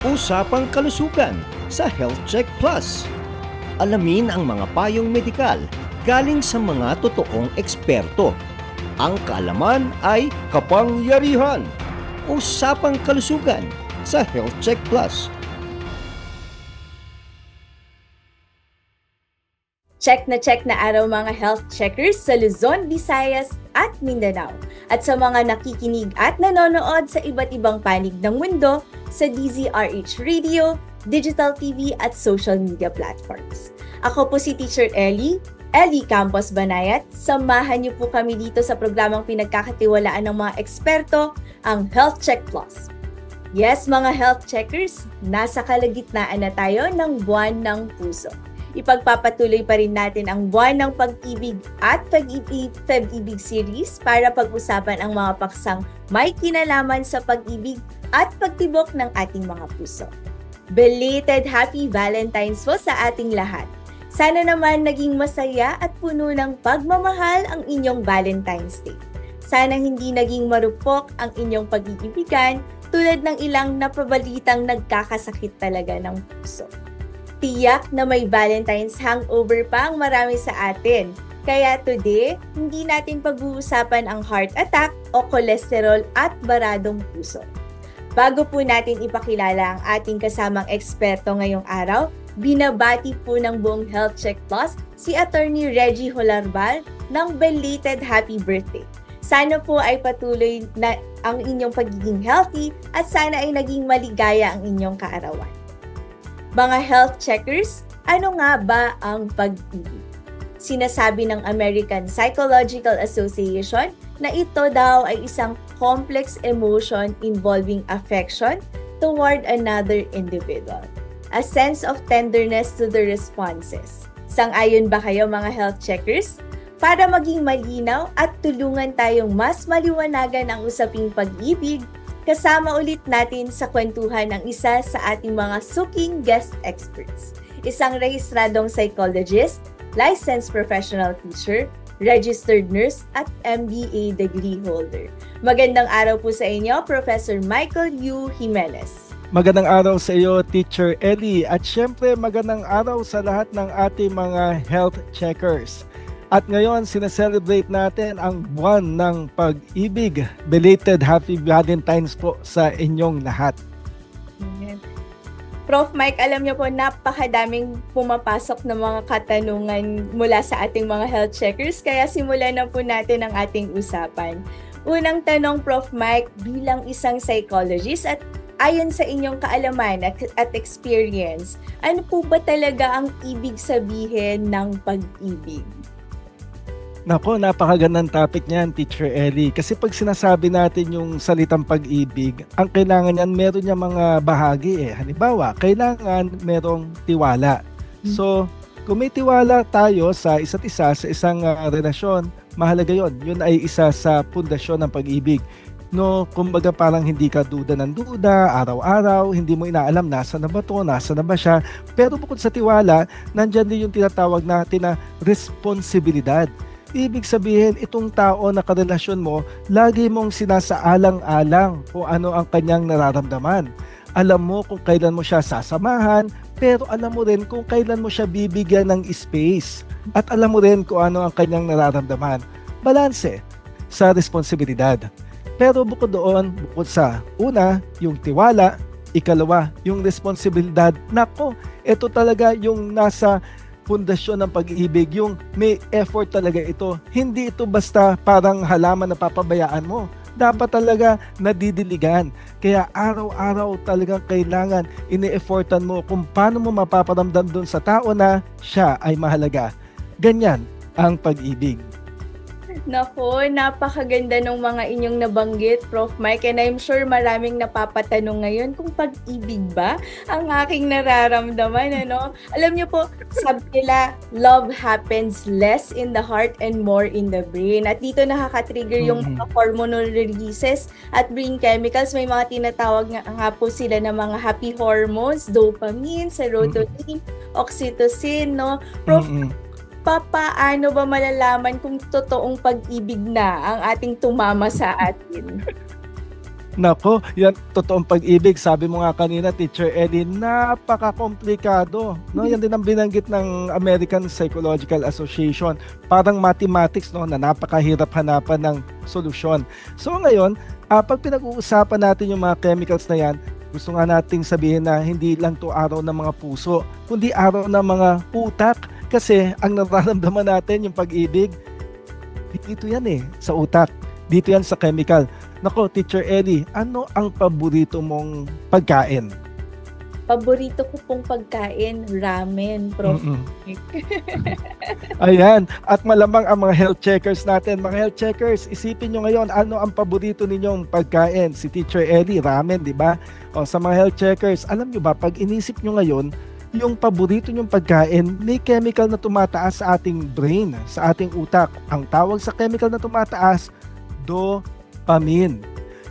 Usapang kalusugan sa Health Check Plus. Alamin ang mga payong medikal galing sa mga totoong eksperto. Ang kaalaman ay kapangyarihan. Usapang kalusugan sa Health Check Plus. Check na araw mga health checkers sa Luzon, Visayas at Mindanao. At sa mga nakikinig at nanonood sa iba't ibang panig ng mundo sa DZRH Radio, Digital TV at social media platforms. Ako po si Teacher Ellie Campos Banayat. Samahan niyo po kami dito sa programang pinagkakatiwalaan ng mga eksperto, ang Health Check Plus. Yes mga health checkers, nasa kalagitnaan na tayo ng Buwan ng Puso. Ipagpapatuloy pa rin natin ang Buwan ng Pag-ibig at Pag-ibig series para pag-usapan ang mga paksang may kinalaman sa pag-ibig at pagtibok ng ating mga puso. Belated Happy Valentine's po sa ating lahat. Sana naman naging masaya at puno ng pagmamahal ang inyong Valentine's Day. Sana hindi naging marupok ang inyong pag-iibigan tulad ng ilang napabalitang nagkakasakit talaga ng puso. Tiyak na may Valentine's hangover pa ang marami sa atin. Kaya today, hindi natin pag-uusapan ang heart attack o cholesterol at baradong puso. Bago po natin ipakilala ang ating kasamang eksperto ngayong araw, binabati po ng buong Health Check Plus si Attorney Reggie Holarbal ng belated happy birthday. Sana po ay patuloy na ang inyong pagiging healthy at sana ay naging maligaya ang inyong kaarawan. Mga health checkers, ano nga ba ang pag-ibig? Sinasabi ng American Psychological Association na ito daw ay isang complex emotion involving affection toward another individual. A sense of tenderness to the responses. Sang-ayon ba kayo mga health checkers? Para maging malinaw at tulungan tayong mas maliwanagan ang usaping pag-ibig, kasama ulit natin sa kwentuhan ng isa sa ating mga suking guest experts. Isang rehistradong psychologist, licensed professional teacher, registered nurse at MBA degree holder. Magandang araw po sa inyo, Professor Michael U. Jimenez. Magandang araw sa iyo, Teacher Ellie. At syempre, magandang araw sa lahat ng ating mga health checkers. At ngayon, sineselebrate natin ang Buwan ng Pag-ibig. Belated Happy Valentine's po sa inyong lahat. Prof. Mike, alam niyo po, napakadaming pumapasok na mga katanungan mula sa ating mga health checkers, kaya simulan na po natin ang ating usapan. Unang tanong, Prof. Mike, bilang isang psychologist at ayon sa inyong kaalaman at experience, ano po ba talaga ang ibig sabihin ng pag-ibig? Nako, napakagandang topic niyan, Teacher Ellie. Kasi pag sinasabi natin yung salitang pag-ibig, ang kailangan niyan, meron niya mga bahagi eh. Halimbawa, kailangan merong tiwala. So, kung may tiwala tayo sa isa't isa, sa isang relasyon, mahalaga yon. Yun ay isa sa pundasyon ng pag-ibig. No, kumbaga parang hindi ka duda ng duda, araw-araw, hindi mo inaalam nasa na ba to, nasa na ba siya. Pero bukod sa tiwala, nandyan din yung tinatawag natin na responsibilidad. Ibig sabihin, itong tao na karelasyon mo, lagi mong sinasaalang-alang kung ano ang kanyang nararamdaman. Alam mo kung kailan mo siya sasamahan, pero alam mo rin kung kailan mo siya bibigyan ng space. At alam mo rin kung ano ang kanyang nararamdaman. Balanse sa responsibilidad. Pero bukod doon, bukod sa una, yung tiwala, ikalawa, yung responsibilidad. Nako, ito talaga yung nasa pundasyon ng pag-ibig, yung may effort talaga ito. Hindi ito basta parang halaman na papabayaan mo. Dapat talaga nadidiligan. Kaya araw-araw talagang kailangan ini-effortan mo kung paano mo mapaparamdam doon sa tao na siya ay mahalaga. Ganyan ang pag-ibig. Nako, napakaganda ng mga inyong nabanggit, Prof. Mike. And I'm sure maraming napapatanong ngayon kung pag-ibig ba ang aking nararamdaman, ano? Alam niyo po, sabi nila, love happens less in the heart and more in the brain. At dito nakaka-trigger yung mga hormonal releases at brain chemicals. May mga tinatawag nga po sila ng mga happy hormones, dopamine, serotonin, oxytocin, no? Prof, paano ba malalaman kung totoong pag-ibig na ang ating tumama sa atin? Nako, yan totoong pag-ibig. Sabi mo nga kanina, Teacher Ellie, napaka-komplikado. No, yan din ang binanggit ng American Psychological Association. Parang mathematics, no, na napakahirap hanapan ng solusyon. So ngayon, pag pinag-uusapan natin yung mga chemicals na yan, gusto nga nating sabihin na hindi lang to araw ng mga puso, kundi araw ng mga utak. Kasi ang nararamdaman natin, yung pag-ibig, dito yan sa utak. Dito yan sa chemical. Nako, Teacher Ellie, ano ang paborito mong pagkain? Paborito ko pong pagkain, ramen, Prof. Ayan, at malamang ang mga health checkers natin. Mga health checkers, isipin nyo ngayon, ano ang paborito ninyong pagkain? Si Teacher Ellie, ramen, di ba? O, sa mga health checkers, alam nyo ba, pag inisip nyo ngayon, yung paborito nyong pagkain, may chemical na tumataas sa ating brain, sa ating utak. Ang tawag sa chemical na tumataas, dopamine.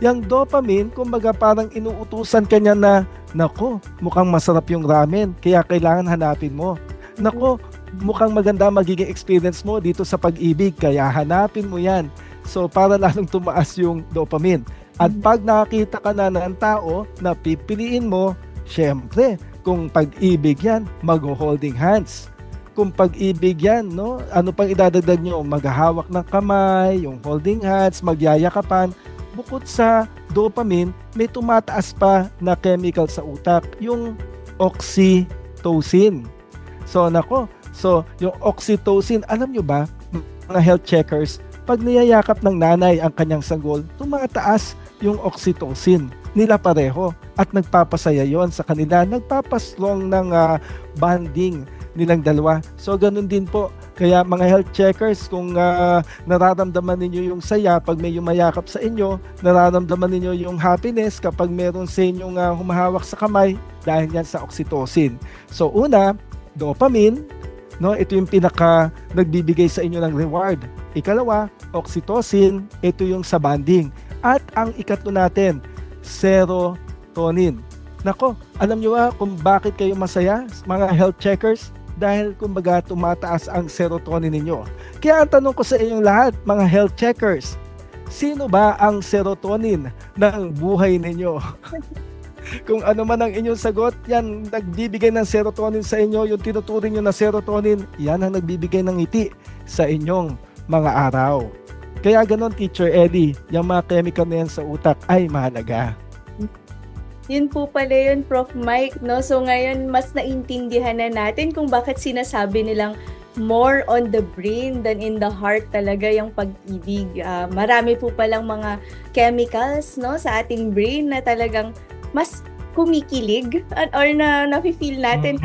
Yang dopamine, kumbaga parang inuutusan kanya na, nako, mukhang masarap yung ramen, kaya kailangan hanapin mo. Nako, mukhang maganda magiging experience mo dito sa pag-ibig, kaya hanapin mo yan. So, para lalong tumaas yung dopamine. At pag nakakita ka na ng tao na pipiliin mo, syempre, kung pag-ibig yan, mag-holding hands. Kung pag-ibig yan, no? Ano pang idadagdag nyo? Maghahawak ng kamay, yung holding hands, magyayakapan. Bukod sa dopamine, may tumataas pa na chemical sa utak, yung oxytocin. So, yung oxytocin, alam nyo ba, mga health checkers, pag niyayakap ng nanay ang kanyang sanggol, tumataas yung oxytocin nila pareho at nagpapasaya yon sa kanila, nagpapaslong ng bonding nilang dalawa. So ganun din po, kaya mga health checkers, kung nararamdaman ninyo yung saya pag may yumayakap sa inyo, nararamdaman ninyo yung happiness kapag meron sa inyong humahawak sa kamay, dahil yan sa oxytocin. So una, dopamine, no, ito yung pinaka nagbibigay sa inyo ng reward. Ikalawa, oxytocin, ito yung sa bonding. At ang ikatlo natin, serotonin. Nako, alam nyo ba kung bakit kayo masaya, mga health checkers? Dahil kumbaga tumataas ang serotonin ninyo. Kaya ang tanong ko sa inyong lahat, mga health checkers, sino ba ang serotonin ng buhay ninyo? Kung ano man ang inyong sagot, yan nagbibigay ng serotonin sa inyo, yung tinuturing nyo na serotonin, yan ang nagbibigay ng ngiti sa inyong mga araw. Kaya ganon, Teacher Ellie, yung mga chemical na yan sa utak ay mahalaga. Yun po pala yun, Prof. Mike, no? So ngayon, mas naintindihan na natin kung bakit sinasabi nilang more on the brain than in the heart talaga yung pag-ibig. Marami po palang mga chemicals, no, sa ating brain na talagang mas kumikilig or na nafe-feel natin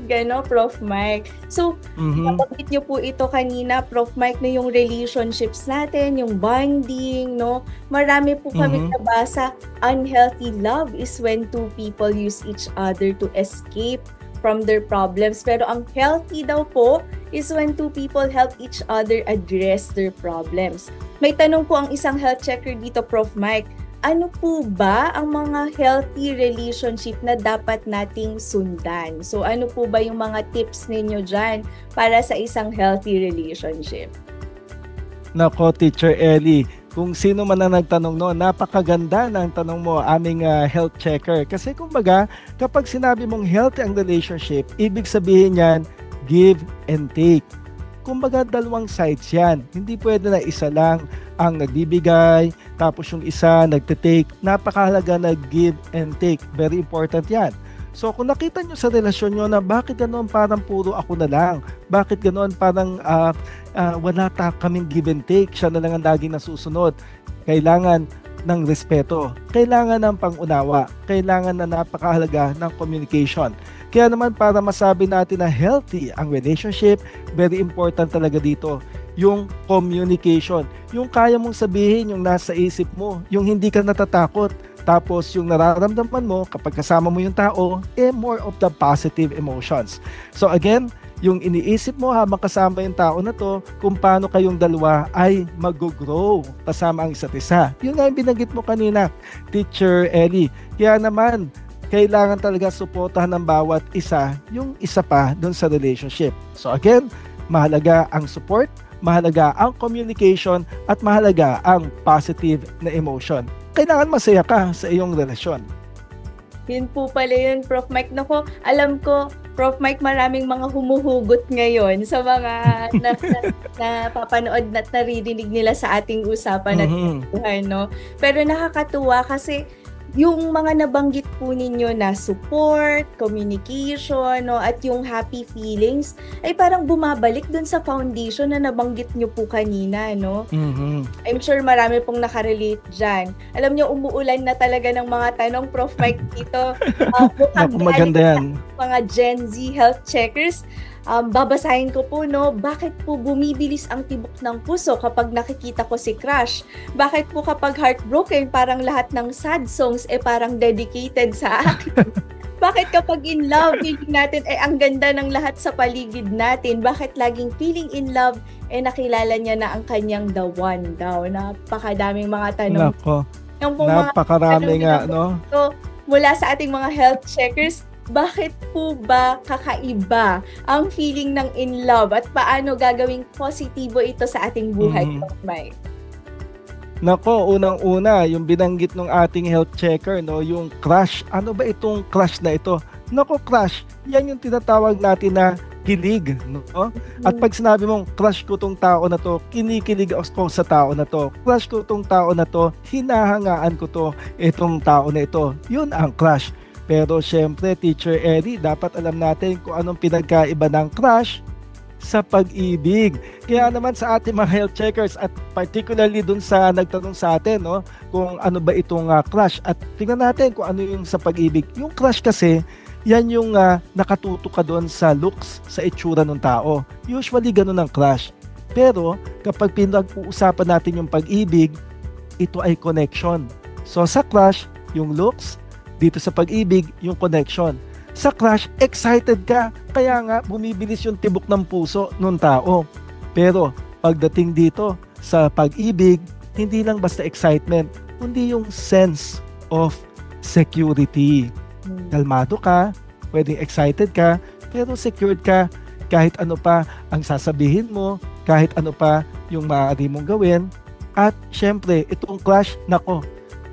gano, Prof. Mike. So, nabanggit niyo po ito kanina, Prof. Mike, na yung relationships natin, yung bonding, no? Marami po kami nabasa, unhealthy love is when two people use each other to escape from their problems. Pero ang healthy daw po is when two people help each other address their problems. May tanong po ang isang health checker dito, Prof. Mike. Ano po ba ang mga healthy relationship na dapat nating sundan? So ano po ba yung mga tips ninyo dyan para sa isang healthy relationship? Nako, Teacher Ellie, kung sino man ang nagtanong no, napakaganda ng tanong mo, aming health checker. Kasi kumbaga, kapag sinabi mong healthy ang relationship, ibig sabihin yan, give and take. Kumbaga, dalawang sides yan. Hindi pwede na isa lang ang nagbibigay, tapos yung isa nagte-take. Napakahalaga na give and take. Very important yan. So kung nakita nyo sa relasyon nyo na bakit ganoon parang puro ako na lang, bakit ganoon parang wala kaming give and take, siya na lang ang laging nasusunod, kailangan ng respeto, kailangan ng pangunawa, kailangan na napakahalaga ng communication. Kaya naman para masabi natin na healthy ang relationship, very important talaga dito yung communication. Yung kaya mong sabihin, yung nasa isip mo, yung hindi ka natatakot. Tapos yung nararamdaman mo kapag kasama mo yung tao, more of the positive emotions. So again, yung iniisip mo habang kasama yung tao na to, kung paano kayong dalawa ay mag-grow kasama ang isa't isa. Yun nga yung binanggit mo kanina, Teacher Ellie. Kaya naman, kailangan talaga suportahan ng bawat isa yung isa pa doon sa relationship. So again, mahalaga ang support, mahalaga ang communication, at mahalaga ang positive na emotion. kailangan masaya ka sa iyong relasyon. Yun po pala yun, Prof. Mike. Nako, alam ko, Prof. Mike, maraming mga humuhugot ngayon sa mga napapanood at naririnig nila sa ating usapan at kwentuhan, no? Pero nakakatuwa kasi yung mga nabanggit po ninyo na support, communication, no, at yung happy feelings ay parang bumabalik dun sa foundation na nabanggit nyo po kanina, no? I'm sure marami pong nakarelate dyan. Alam nyo, umuulan na talaga ng mga tanong, Prof. Mike, dito. Naku, maganda yan. Mga Gen Z health checkers. Babasahin ko po, no, bakit po bumibilis ang tibok ng puso kapag nakikita ko si crush? Bakit po kapag heartbroken, parang lahat ng sad songs parang dedicated sa akin? Bakit kapag in love, feeling natin ang ganda ng lahat sa paligid natin? Bakit laging feeling in love, nakilala niya na ang kanyang the one daw? Napakadaming mga tanong. Nako, Yung pong mga napakarami tanong nga, nila no? So, mula sa ating mga health checkers, bakit po ba kakaiba ang feeling ng in love at paano gagawing positibo ito sa ating buhay, Prof. Mike? Nako, unang-una, yung binanggit ng ating health checker, no, yung crush. Ano ba itong crush na ito? Nako, crush, yan yung tinatawag natin na kilig, no? At pag sinabi mong crush ko tong tao na to, kinikilig ako sa tao na to. Crush ko tong tao na to, hinahangaan ko to, itong tao na ito. Yun ang crush. Pero syempre, Teacher Ellie, dapat alam natin kung anong pinagkaiba ng crush sa pag-ibig. Kaya naman sa ating mga health checkers at particularly dun sa nagtanong sa atin, no, kung ano ba itong crush, at tingnan natin kung ano yung sa pag-ibig. Yung crush kasi, yan yung nakatuto ka doon sa looks, sa itsura ng tao. Usually ganun ang crush. Pero kapag pinag-uusapan natin yung pag-ibig, ito ay connection. So sa crush, yung looks, dito sa pag-ibig, yung connection. Sa crush, excited ka. Kaya nga, bumibilis yung tibok ng puso ng tao. Pero, pagdating dito sa pag-ibig, hindi lang basta excitement, kundi yung sense of security. Kalmado ka, pwedeng excited ka, pero secured ka kahit ano pa ang sasabihin mo, kahit ano pa yung maaari mong gawin. At syempre, itong crush, nako,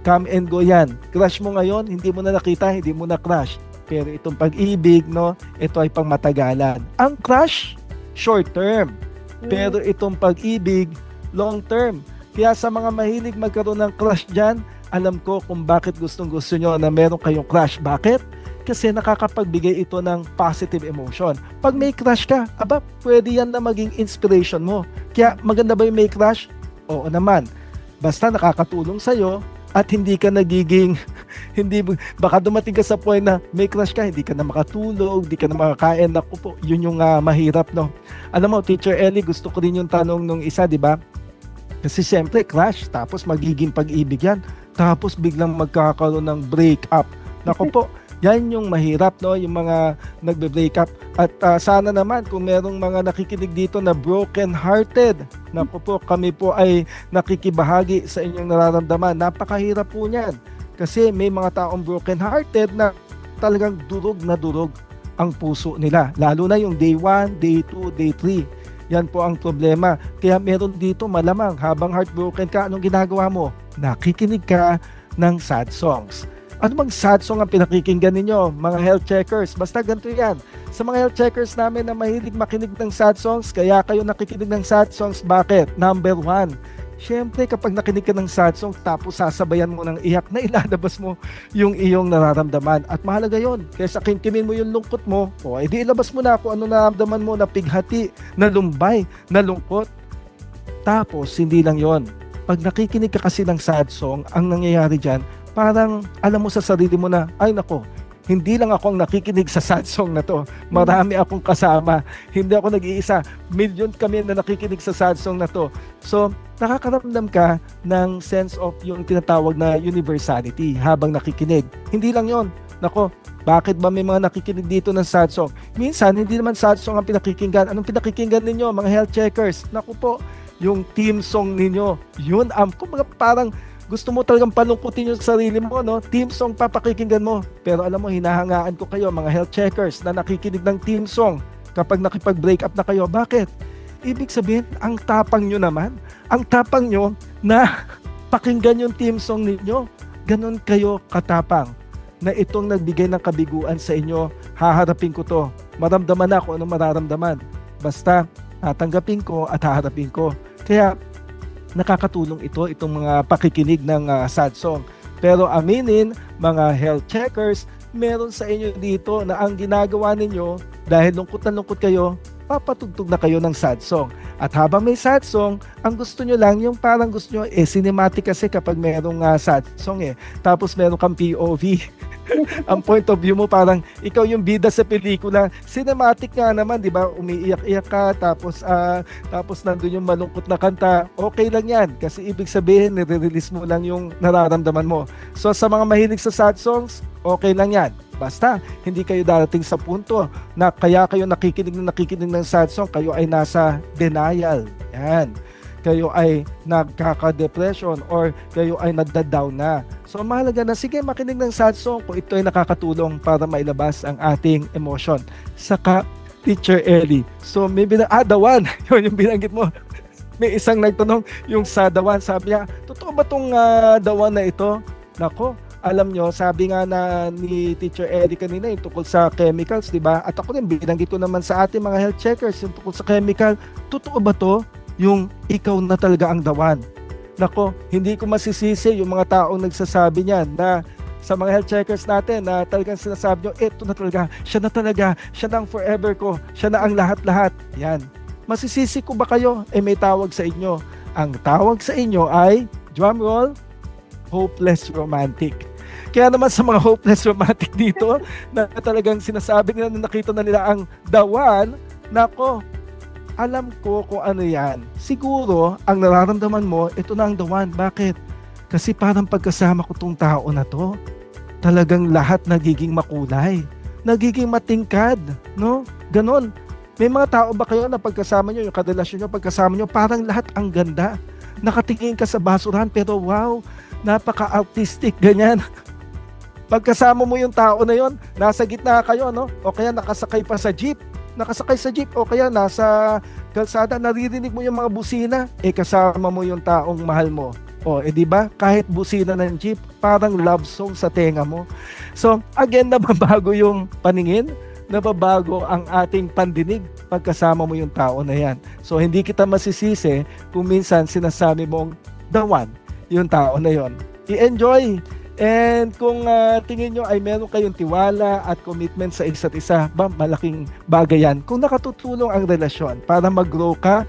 come and go yan. Crush mo ngayon, hindi mo na nakita, hindi mo na crush. Pero itong pag-ibig, no, ito ay pangmatagalan. Ang crush, short term. Pero itong pag-ibig, long term. Kaya sa mga mahilig magkaroon ng crush dyan, alam ko kung bakit gustong-gusto nyo na meron kayong crush. Bakit? Kasi nakakapagbigay ito ng positive emotion. Pag may crush ka, pwede yan na maging inspiration mo. Kaya maganda ba yung may crush? Oo naman. Basta nakakatulong sa'yo, at hindi ka nagiging, baka dumating ka sa point na may crush ka, hindi ka na makatulog, hindi ka na makakain. Naku po, yun yung mahirap, no? Alam mo, Teacher Ellie, gusto ko rin yung tanong nung isa, di ba? Kasi siyempre, crush, tapos magiging pag-ibig yan, tapos biglang magkakaroon ng break-up. Naku po, yan yung mahirap, no? Yung mga nagbe-break up. At sana naman kung merong mga nakikinig dito na broken-hearted, naku po, kami po ay nakikibahagi sa inyong nararamdaman. Napakahirap po niyan. Kasi may mga taong broken-hearted na talagang durog na durog ang puso nila. Lalo na yung day 1, day 2, day 3. Yan po ang problema. Kaya meron dito malamang habang heartbroken ka, anong ginagawa mo? Nakikinig ka ng sad songs. Ano bang sad song ang pinakikinggan ninyo, mga health checkers? Basta ganito yan. Sa mga health checkers namin na mahilig makinig ng sad songs, kaya kayo nakikinig ng sad songs, bakit? Number 1, syempre kapag nakinig ka ng sad song, tapos sasabayan mo ng iyak, na ilalabas mo yung iyong nararamdaman. At mahalaga yon. Kaysa kimkimin mo yung lungkot mo, edi ilabas mo na kung ano nararamdaman mo, na pighati, na lumbay, na lungkot. Tapos, hindi lang yon. Pag nakikinig ka kasi ng sad song, ang nangyayari dyan, parang alam mo sa sarili mo na, ay nako, hindi lang ako ang nakikinig sa sad song na to. Marami akong kasama. Hindi ako nag-iisa. Million kami na nakikinig sa sad song na to. So, nakakaramdam ka ng sense of yung tinatawag na universality habang nakikinig. Hindi lang yon. Nako, bakit ba may mga nakikinig dito ng sad song? Minsan, hindi naman sad song ang pinakikinggan. Anong pinakikinggan ninyo, mga health checkers? Naku po, yung team song ninyo. Yun, kumbaga parang gusto mo talagang palungkutin yung sarili mo, no? Team song papakikinggan mo. Pero alam mo, hinahangaan ko kayo, mga health checkers na nakikinig ng team song kapag nakipag-break up na kayo. Bakit? Ibig sabihin, ang tapang nyo naman. Ang tapang nyo na pakinggan yung team song ninyo. Ganon kayo katapang na itong nagbigay ng kabiguan sa inyo, haharapin ko to. Maramdaman na kung anong mararamdaman. Basta, tatanggapin ko at haharapin ko. Kaya, nakakatulong itong mga pakikinig ng sad song. Pero aminin, mga health checkers, meron sa inyo dito na ang ginagawa ninyo, dahil lungkot na lungkot kayo, papatugtog na kayo ng sad song. At habang may sad song, ang gusto nyo lang, yung parang gusto nyo, cinematic kasi kapag merong sad song Tapos meron kang POV. Ang point of view mo parang ikaw yung bida sa pelikula. Cinematic nga naman, di ba? Umiiyak-iyak ka, tapos nandun yung malungkot na kanta. Okay lang yan, kasi ibig sabihin, nire-release mo lang yung nararamdaman mo. So sa mga mahilig sa sad songs, okay lang yan. Basta, hindi kayo darating sa punto na kaya kayo nakikinig ng sad song, kayo ay nasa denial. Yan. Kayo ay nagkaka-depression or kayo ay nagda-down na. So, mahalaga na, sige, makinig ng sad song kung ito ay nakakatulong para mailabas ang ating emotion. Saka, Teacher Ellie. So, may the one. Yun yung binanggit mo. May isang nagtanong, yung sa the one, sabi niya, totoo ba itong the one na ito? Nako, alam nyo, sabi nga na ni Teacher Ellie kanina, yung tungkol sa chemicals, di ba? At ako rin, binanggit ko naman sa ating mga health checkers, yung tungkol sa chemical, totoo ba to? Yung ikaw na talaga ang the one. Nako, hindi ko masisisi yung mga taong nagsasabi niyan na sa mga health checkers natin na talagang sinasabi nyo, eto na talaga, siya na ang forever ko, siya na ang lahat-lahat. Yan. Masisisi ko ba kayo? May tawag sa inyo. Ang tawag sa inyo ay, drumroll, hopeless romantic. Kaya naman sa mga hopeless romantic dito na talagang sinasabi nila na nakita na nila ang the one, nako, alam ko kung ano yan. Siguro, ang nararamdaman mo, ito na ang the one. Bakit? Kasi parang pagkasama ko tong tao na to, talagang lahat nagiging makulay. Nagiging matingkad. No? Ganon. May mga tao ba kayo na pagkasama nyo, yung karelasyon nyo, pagkasama nyo, parang lahat ang ganda. Nakatingin ka sa basurahan, pero wow, napaka-artistic, ganyan. Pagkasama mo yung tao na yon, nasa gitna kayo, no? O kaya nakasakay pa sa jeep. O kaya nasa kalsada, naririnig mo yung mga busina, kasama mo yung taong mahal mo. Di ba? Kahit busina ng jeep, parang love song sa tenga mo. So, again, nababago yung paningin, nababago ang ating pandinig pagkasama mo yung tao na yan. So, hindi kita masisisi kung minsan sinasabi mong the one, yung tao na yon. I-enjoy. And kung tingin nyo ay meron kayong tiwala at commitment sa isa't isa, malaking bagay yan. Kung nakatutulong ang relasyon para mag-grow ka,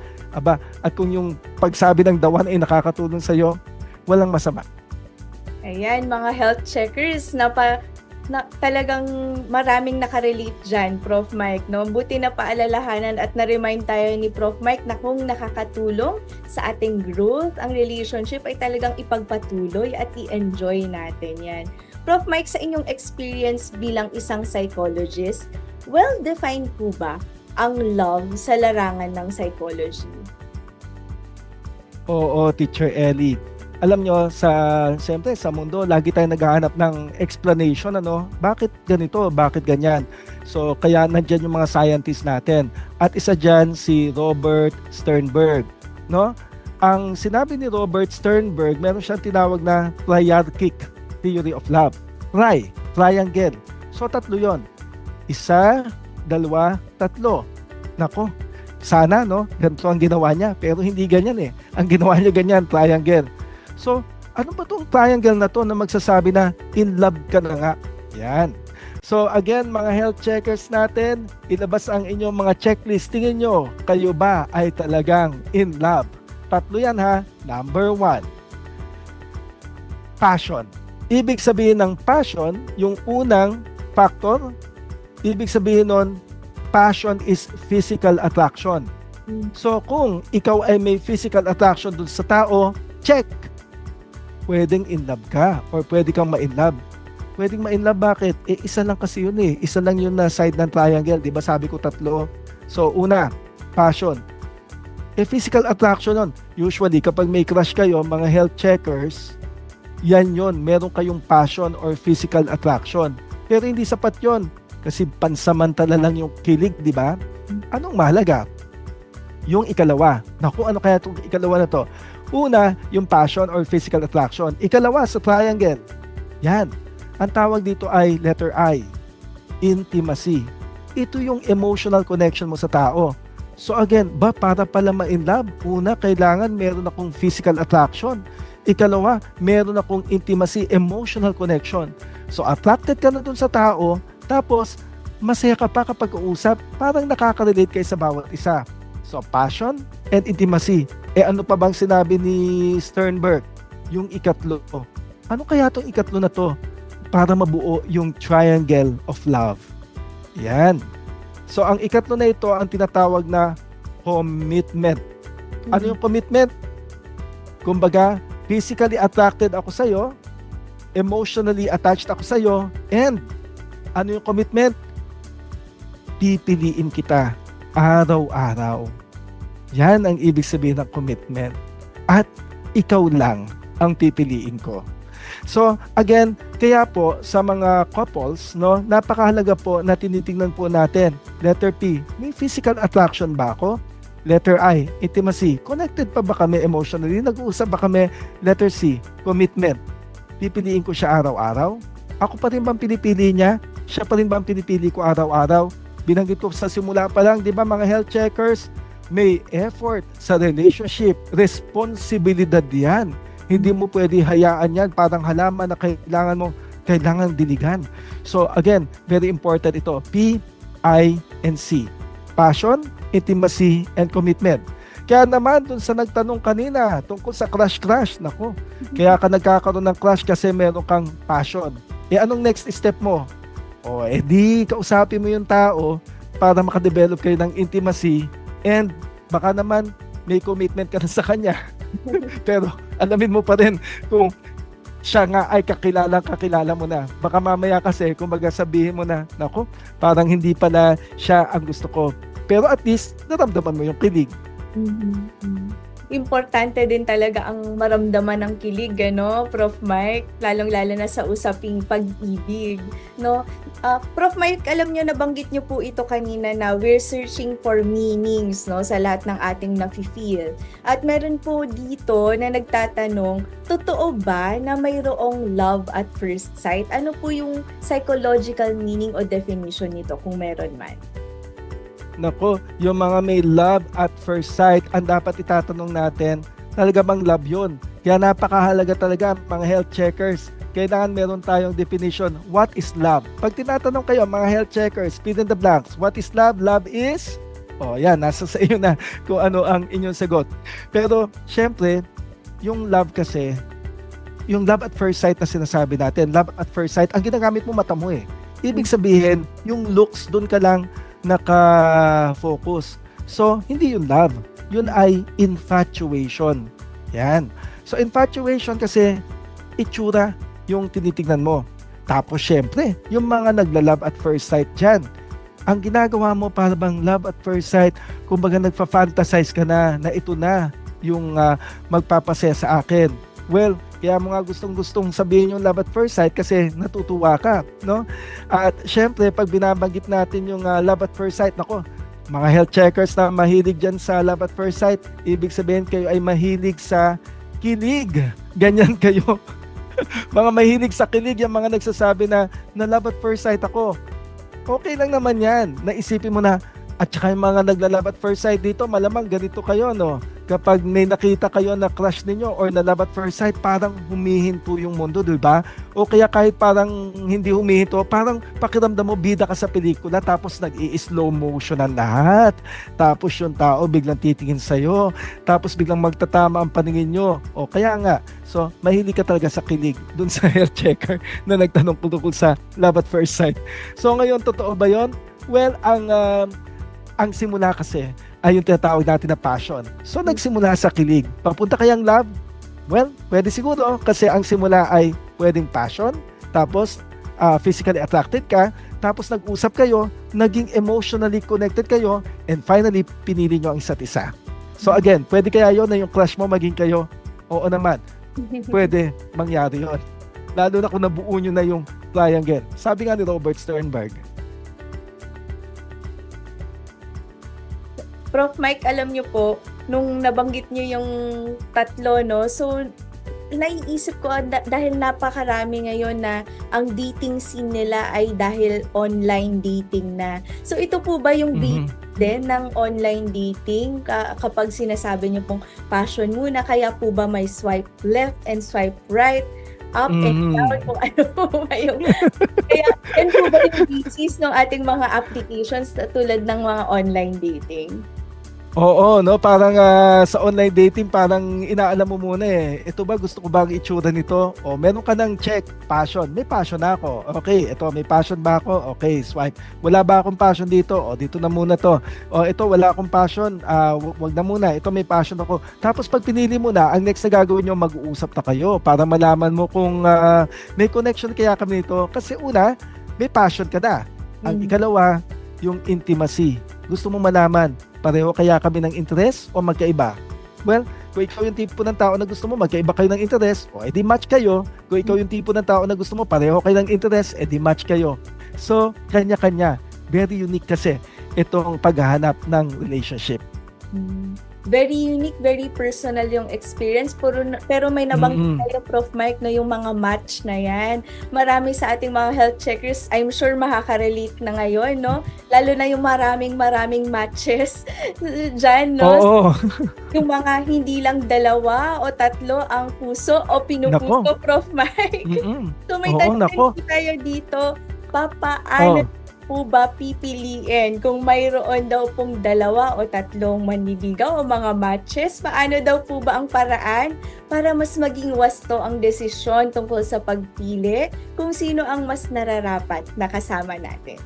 at kung yung pagsabi ng the one ay nakakatulong sa'yo, walang masama. Ayan, mga health checkers, talagang maraming nakarelate dyan, Prof. Mike, no? Buti na paalalahanan at na-remind tayo ni Prof. Mike na kung nakakatulong sa ating growth, ang relationship ay talagang ipagpatuloy at i-enjoy natin yan. Prof. Mike, sa inyong experience bilang isang psychologist, well-defined po ba ang love sa larangan ng psychology? Oo, Teacher Ellie. Alam nyo, siyempre sa mundo, lagi tayong naghahanap ng explanation, bakit ganito, bakit ganyan. So, kaya nandyan yung mga scientists natin. At isa dyan si Robert Sternberg, no? Ang sinabi ni Robert Sternberg, meron siyang tinawag na triarchic theory of love. Triangle. So, tatlo yon. Isa, dalawa, tatlo. Nako, sana, ganito ang ginawa niya. Pero hindi ganyan Ang ginawa niya ganyan, triangle. So, ano ba itong triangle na to na magsasabi na in love ka na nga? Yan. So, again, mga health checkers natin, ilabas ang inyong mga checklist. Tingin nyo, kayo ba ay talagang in love? Tatlo yan ha. Number 1, passion. Ibig sabihin ng passion, yung unang factor, ibig sabihin nun, passion is physical attraction. So, kung ikaw ay may physical attraction dun sa tao, check. Pwedeng in love ka or pwede kang ma-in-love. Pwedeng ma-in-love, bakit? Isa lang kasi yun Isa lang yun na side ng triangle. Diba sabi ko tatlo? So, una, passion. Physical attraction nun. Usually, kapag may crush kayo, mga health checkers, yan yun. Meron kayong passion or physical attraction. Pero hindi sapat yun. Kasi pansamantala lang yung kilig, di ba? Anong mahalaga? Yung ikalawa. Naku, ano kaya itong ikalawa na to? Una, yung passion or physical attraction. Ikalawa, sa triangle, Yan. Ang tawag dito ay letter I, intimacy. Ito yung emotional connection mo sa tao. So again, para pala ma-in love, una, kailangan meron akong physical attraction. Ikalawa, meron akong intimacy, emotional connection. So attracted ka na dun sa tao, tapos masaya ka pa kapag uusap, parang nakaka-relate kayo sa bawat isa. So passion and intimacy. Ano pa bang sinabi ni Sternberg? Yung ikatlo. Ano kaya tong ikatlo na to? Para mabuo yung triangle of love. Yan. So ang ikatlo na ito ang tinatawag na commitment. Ano yung commitment? Kumbaga, physically attracted ako sa iyo, emotionally attached ako sa iyo, and ano yung commitment? Pipiliin kita araw-araw. Yan ang ibig sabihin ng commitment. At ikaw lang ang pipiliin ko. So again, kaya po sa mga couples, no, napakahalaga po na tinitingnan po natin. Letter P, may physical attraction ba ako? Letter I, intimacy. Connected pa ba kami emotionally? Nag-uusap ba kami? Letter C, commitment. Pipiliin ko siya araw-araw? Ako pa rin bang pinipili niya? Siya pa rin bang pinipili ko araw-araw? Binanggit ko sa simula pa lang, di ba mga health checkers, may effort sa relationship. Responsibilidad yan. Hindi mo pwede hayaan yan, parang halaman na kailangan diligan. So again, very important ito. P, I, and C. Passion, intimacy, and commitment. Kaya naman, dun sa nagtanong kanina, tungkol sa crush, nako, kaya ka nagkakaroon ng crush kasi meron kang passion. Anong next step mo? Di kausapin mo yung tao para makadevelop kayo ng intimacy and baka naman may commitment ka na sa kanya. Pero alamin mo pa rin kung siya nga ay kakilala mo na. Baka mamaya kasi kung sabihin mo na, nako, parang hindi pala siya ang gusto ko. Pero at least naramdaman mo yung kilig. Importante din talaga ang maramdaman ng kilig, ano, Prof. Mike, lalong-lalo na sa usaping pag-ibig, no? Prof. Mike, alam nyo, nabanggit nyo po ito kanina na we're searching for meanings, no, sa lahat ng ating nafe-feel. At meron po dito na nagtatanong, totoo ba na mayroong love at first sight? Ano po yung psychological meaning o definition nito kung meron man? Nako, yung mga may love at first sight, ang dapat itatanong natin, talaga bang love yun? Kaya napakahalaga talaga mga health checkers. Kailangan meron tayong definition. What is love? Pag tinatanong kayo mga health checkers, fill in the blanks. What is love? Love is? Yan, nasa sa iyo na kung ano ang inyong sagot. Pero, syempre, yung love kasi, yung love at first sight na sinasabi natin, love at first sight, ang ginagamit mo mata mo eh. Ibig sabihin, yung looks, dun ka lang naka-focus. So, hindi yun love. Yun ay infatuation. Yan. So, infatuation kasi itsura yung tinitignan mo. Tapos, syempre, yung mga nagla-love at first sight dyan. Ang ginagawa mo para bang love at first sight, kumbaga nagfa-fantasize ka na ito na yung magpapasaya sa akin. Well, kaya mo nga gustong sabihin yung love at first sight kasi natutuwa ka, no? At syempre, pag binabanggit natin yung love at first sight, nako, mga health checkers na mahilig dyan sa love at first sight, ibig sabihin kayo ay mahilig sa kilig. Ganyan kayo. Mga mahilig sa kilig, yung mga nagsasabi na love at first sight ako. Okay lang naman yan. Naisipin mo na, at saka yung mga nagla-love at first sight dito, malamang ganito kayo, no? Kapag may nakita kayo na crush ninyo or na love at first sight, parang humihinto yung mundo, di ba? O kaya kahit parang hindi humihinto, parang pakiramdam mo bida ka sa pelikula tapos nag-i-slow motion ang lahat. Tapos yung tao biglang titingin sa'yo. Tapos biglang magtatama ang paningin nyo. O kaya nga, so mahilig ka talaga sa kilig dun sa health checker na nagtanong tungkol sa love at first sight. So ngayon, totoo ba yon? Well, ang simula kasi ay yung tinatawag natin na passion. So, nagsimula sa kilig. Papunta kayang love? Well, pwede siguro kasi ang simula ay pwedeng passion, tapos physically attracted ka, tapos nag-usap kayo, naging emotionally connected kayo, and finally, pinili nyo ang isa't isa. So again, pwede kaya yun na yung crush mo maging kayo? Oo naman. Pwede mangyari yun. Lalo na kung nabuo nyo na yung triangle. Sabi nga ni Robert Sternberg, Prof. Mike, alam nyo po, nung nabanggit nyo yung tatlo, no, so naiisip ko dahil napakarami ngayon na ang dating scene nila ay dahil online dating na. So ito po ba yung base din ng online dating kapag sinasabi niyo pong passion muna, kaya po ba may swipe left and swipe right, up and down, kung ano po ba yung kaya yan po ba yung basis ng ating mga applications tulad ng mga online dating? Oo, no, parang sa online dating parang inaalam mo muna ito ba, gusto ko bang itsura nito? O meron ka ng check, passion, may passion na ako, okay, ito may passion ba ako? Okay, swipe. Wala ba akong passion dito? O dito na muna to. O ito wala akong passion, wag na muna, ito may passion ako. Tapos pag pinili mo na, ang next na gagawin nyo, mag-uusap na kayo para malaman mo kung may connection kaya kami nito. Kasi una, may passion ka na. Ang ikalawa, yung intimacy. Gusto mo malaman, pareho kaya kami ng interest o magkaiba? Well, kung ikaw yung tipo ng tao na gusto mo magkaiba kayo ng interest, o edi match kayo. Kung ikaw yung tipo ng tao na gusto mo pareho kayo ng interest, edi match kayo. So, kanya-kanya. Very unique kasi itong paghahanap ng relationship. Very unique, very personal yung experience, pero may nabanggit tayo, Prof. Mike, na yung mga match na yan. Marami sa ating mga health checkers, I'm sure makaka-relate na ngayon, no? Lalo na yung maraming matches dyan, no? Oo. Yung mga hindi lang 2 o 3 ang puso o pinupuso, Prof. Mike. So may tatanong tayo dito, papaano po ba pipiliin kung mayroon daw pong 2 o 3 manliligaw o mga matches? Paano daw po ba ang paraan para mas maging wasto ang desisyon tungkol sa pagpili kung sino ang mas nararapat na kasama natin?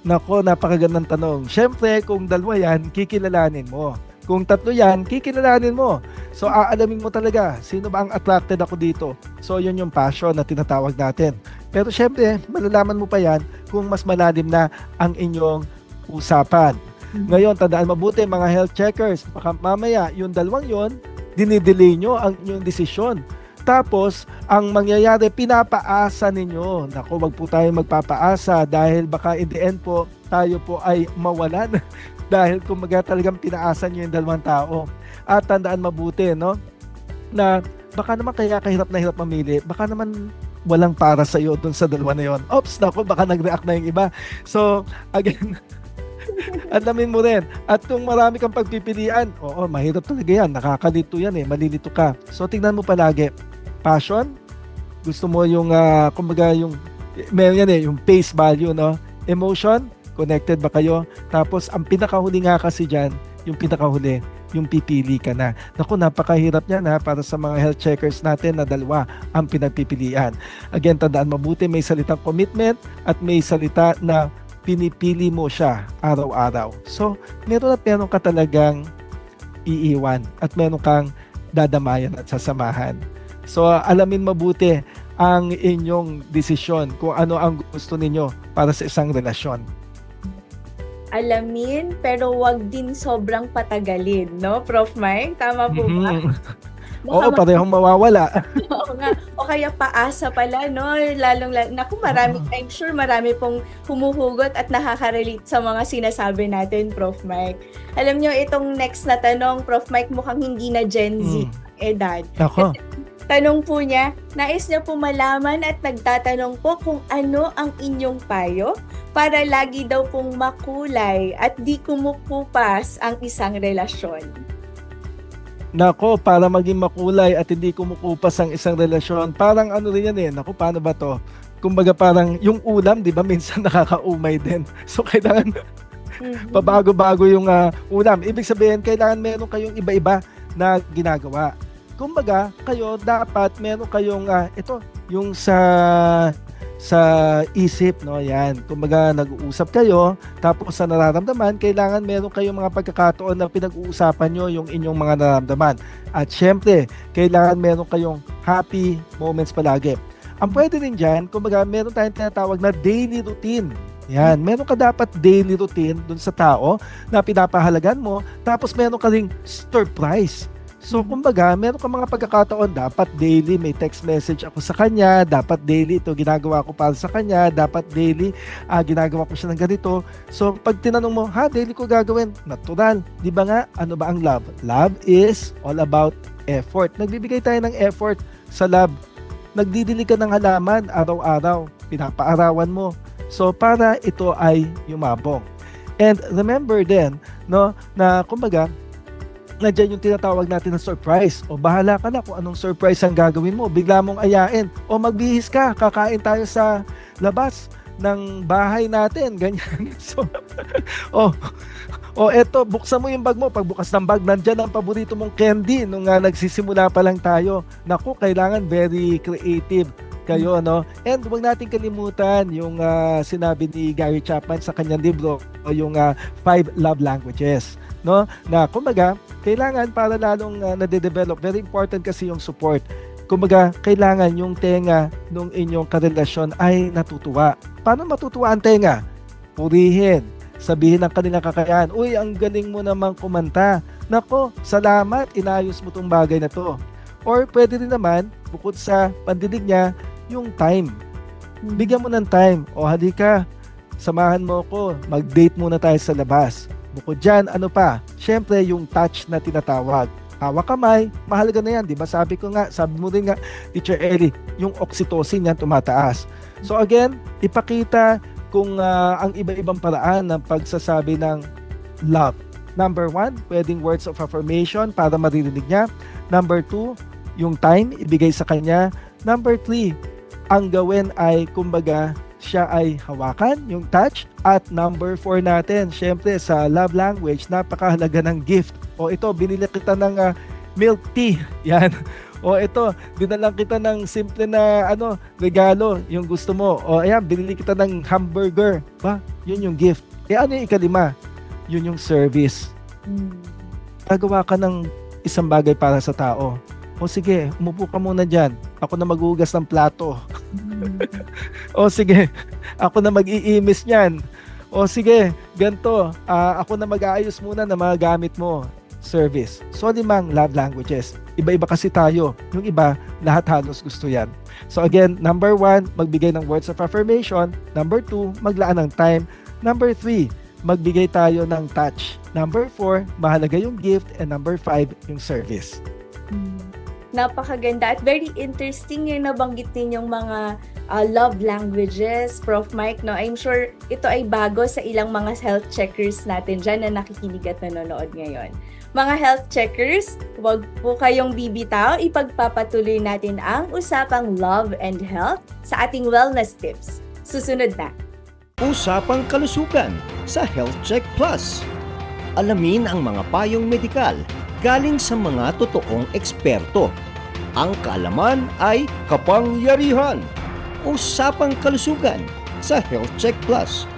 Nako, napakagandang tanong. Siyempre, kung 2 yan, kikilalanin mo. Kung 3 yan, kikilalanin mo. So, aalamin mo talaga, sino ba ang attracted ako dito? So, yun yung passion na tinatawag natin. Pero syempre, malalaman mo pa yan kung mas malalim na ang inyong usapan. Ngayon, tandaan mabuti mga health checkers, baka mamaya yung 2 yon, dinidelay nyo ang inyong desisyon. Tapos, ang mangyayari, pinapaasa ninyo. Naku, wag po tayo magpapaasa dahil baka in the end po, tayo po ay mawalan. Dahil kumaga talagang pinaasa nyo yung 2 tao. At tandaan mabuti, no? Na baka naman kaya kahirap na hirap mamili. Baka naman walang para sa iyo dun sa 2 na yon. Oops, naku, baka nag-react na yung iba. So, again, alamin mo rin. At kung marami kang pagpipilian, oo, mahirap talaga yan. Nakakalito yan malilito ka. So, tingnan mo palagi. Passion, gusto mo yung, kumbaga yung, meron yan yung face value, no? Emotion, connected ba kayo? Tapos, ang pinakahuli nga kasi dyan, yung pinakahuli, yung pipili ka na. Naku, napakahirap niyan para sa mga health checkers natin na 2 ang pinagpipilian. Again, tandaan mabuti, may salitang commitment at may salita na pinipili mo siya araw-araw. So, meron ka talagang iiwan at meron kang dadamayan at sasamahan. So, alamin mabuti ang inyong desisyon kung ano ang gusto ninyo para sa isang relasyon. Alamin, pero wag din sobrang patagalin, no, Prof. Mike? Tama po ba? Oo, parehong mawawala. Oo nga. O kaya paasa pala, no? Naku, I'm sure marami pong humuhugot at nakaka-relate sa mga sinasabi natin, Prof. Mike. Alam nyo, itong next na tanong, Prof. Mike, mukhang hindi na Gen Z edad. Ako. Tanong po niya, nais niya po malaman at nagtatanong po kung ano ang inyong payo para lagi daw pong makulay at di kumukupas ang isang relasyon. Nako, para maging makulay at hindi kumukupas ang isang relasyon, parang ano rin yan Nako, paano ba to? Kumbaga parang yung ulam, di ba, minsan nakakaumay din. So, kailangan pabago-bago yung ulam. Ibig sabihin, kailangan meron kayong iba-iba na ginagawa. Kumbaga, kayo dapat meron kayong ito, yung sa isip, no? Yan. Kumbaga, nag-uusap kayo, tapos sa nararamdaman, kailangan meron kayong mga pagkakataon na pinag-uusapan nyo yung inyong mga nararamdaman. At syempre, kailangan meron kayong happy moments palagi. Ang pwede rin dyan, kumbaga, meron tayong tinatawag na daily routine. Yan, meron ka dapat daily routine dun sa tao na pinapahalagan mo, tapos meron ka ring surprise. So, kumbaga, meron ka mga pagkakataon, dapat daily may text message ako sa kanya, dapat daily ito ginagawa ko para sa kanya, dapat daily ginagawa ko siya ng ganito. So, pag tinanong mo, daily ko gagawin, natural. Di ba nga, ano ba ang love? Love is all about effort. Nagbibigay tayo ng effort sa lab. Nagdidilig ka ng halaman araw-araw. Pinapaarawan mo. So, para ito ay yumabong. And remember din, no, na kumbaga, nandiyan yung tinatawag natin na surprise. O bahala ka na kung anong surprise ang gagawin mo. Bigla mong ayain. O magbihis ka, kakain tayo sa labas ng bahay natin. Ganyan. So, eto, buksan mo yung bag mo. Pagbukas ng bag, nandyan ang paborito mong candy nung nagsisimula pa lang tayo. Naku, kailangan very creative kayo, no? And huwag natin kalimutan yung sinabi ni Gary Chapman sa kanyang libro, yung 5 love languages, no? Na kumbaga, kailangan para lalong nade-develop. Very important kasi yung support. Kumbaga, kailangan yung tenga nung inyong karelasyon ay natutuwa. Paano matutuwa ang tenga? Purihin. Sabihin ng kanilang kakayahan, uy, ang galing mo namang kumanta. Nako, salamat, inayos mo tong bagay na to. Or pwede rin naman, bukod sa pandinig niya, yung time. Bigyan mo ng time. O halika, samahan mo ko, mag-date muna tayo sa labas. Bukod dyan, ano pa? Siyempre, yung touch na tinatawag. Hawak kamay, mahalaga na yan. Diba sabi mo rin nga, Teacher Ellie, yung oxytocin yan tumataas. So again, ipakita kung ang iba-ibang paraan ng pagsasabi ng love. Number 1, pwedeng words of affirmation para maririnig niya. Number 2, yung time, ibigay sa kanya. Number 3, ang gawin ay, kumbaga, siya ay hawakan, yung touch. At number 4 natin, syempre sa love language, napakahalaga ng gift. O ito, binili kita ng milk tea. Yan. O ito, dinalang kita ng simple na regalo, yung gusto mo. O ayan, binili kita ng hamburger. Ba? Yun yung gift. Ano yung ikalima? Yun yung service. Gagawa ka ng isang bagay para sa tao. O sige, umupo ka muna dyan. Ako na maghugas ng plato. O sige, ako na mag-iimis niyan. O sige, ganito, ako na mag-aayos muna ng mga gamit mo. Service. So, 5 love languages. Iba-iba kasi tayo. Yung iba, lahat halos gusto yan. So again, number 1, magbigay ng words of affirmation. Number 2, maglaan ng time. Number 3, magbigay tayo ng touch. Number 4, mahalaga yung gift. And number 5, yung service. Napakaganda at very interesting yung nabanggit ninyong mga love languages, Prof. Mike, no? I'm sure ito ay bago sa ilang mga health checkers natin dyan na nakikinig at nanonood ngayon. Mga health checkers, huwag po kayong bibitaw, ipagpapatuloy natin ang usapang love and health sa ating wellness tips. Susunod na. Usapang kalusugan sa Health Check Plus. Alamin ang mga payong medikal galing sa mga totoong eksperto. Ang kaalaman ay kapangyarihan. Usapang kalusugan sa Health Check Plus.